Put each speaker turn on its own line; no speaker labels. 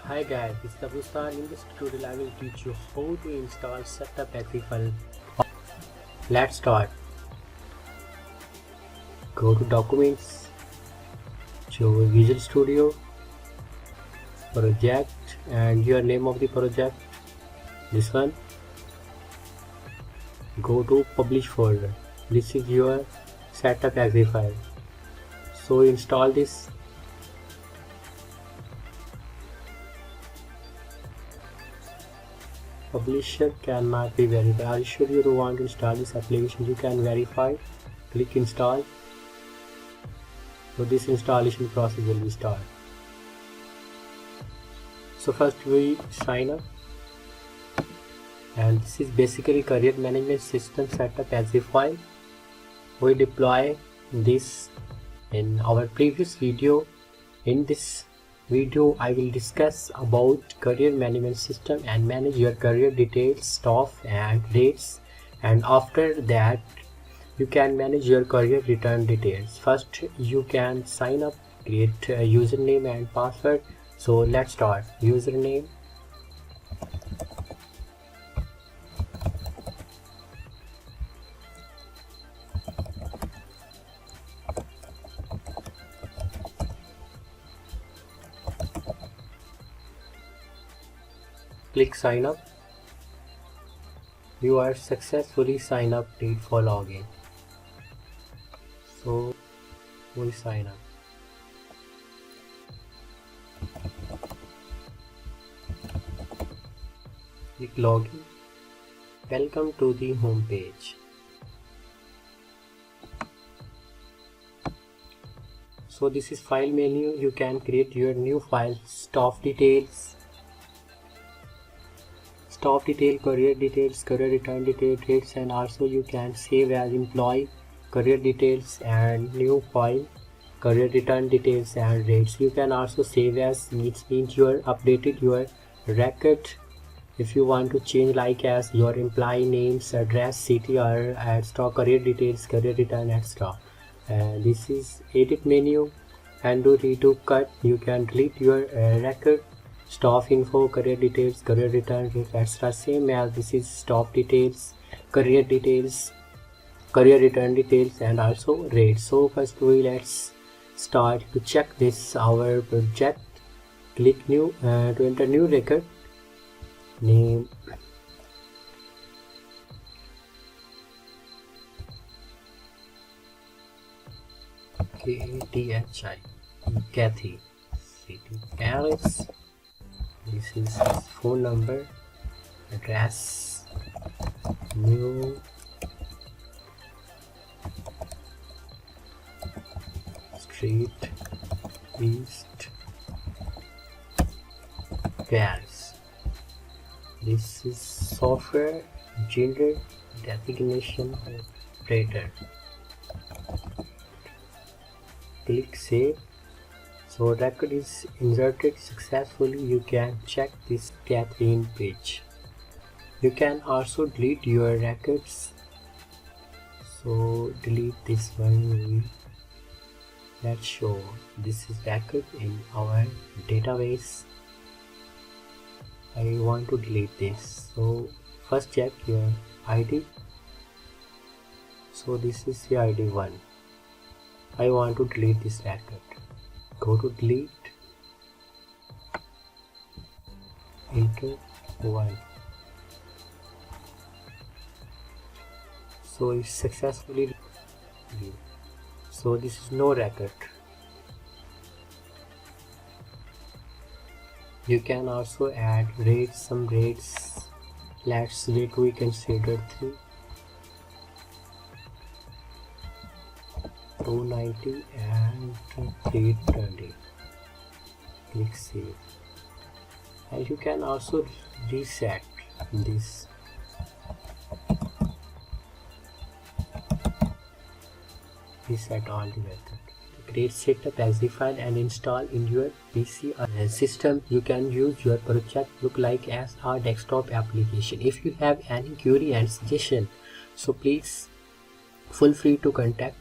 Hi guys, this is Abdul. In this tutorial I will teach you how to install setup exe file. Let's start. Go to Documents, choose Visual Studio, Project and your name of the project, this one. Go to Publish folder. This is your setup exe file. So install this. Publisher cannot be verified. Are you sure you don't want to install this application? You can verify. Click install. So this installation process will be started. So first we sign up, and this is basically career management system setup exe file. We deploy this in our previous video. In this video I will discuss about career management system and manage your career details, staff and rates, and after that you can manage your career return details. First you can sign up, create a username and password. So let's start. Username, click sign up. You are successfully signed up. Need for login. So we sign up. Click login. Welcome to the home page. So this is file menu. You can create your new file. Staff details, staff detail, career details, career return details, rates, and also you can save as employee, career details, and new file, career return details and rates. You can also save as means you are updated your record. If you want to change like as your employee names, address, city, or extra career details, career return, extra. This is edit menu. Undo, redo, cut. You can delete your record. Staff info, career details, career return, extra, same as this is staff details, career return details, and also rates. So first let's start to check this our project. Click new to enter new record. Name, KTHI, Kathy, city Paris. This is his phone number, address, new street, East Paris. This is software, gender, designation, operator. Click save. So record is inserted successfully. You can check this Catherine page. You can also delete your records. So delete this one. Let's show this is record in our database. I want to delete this. So first check your ID. So this is the ID 1. I want to delete this record. Go to delete, enter 1. So it's successfully deleted. So this is no record. You can also add rates, some rates. Let's rate we consider 3, 290 and 320. Click save. And you can also reset this. Reset all the method. Create setup exe file and install in your PC or system. You can use your project look like as a desktop application. If you have any query and suggestion, so please feel free to contact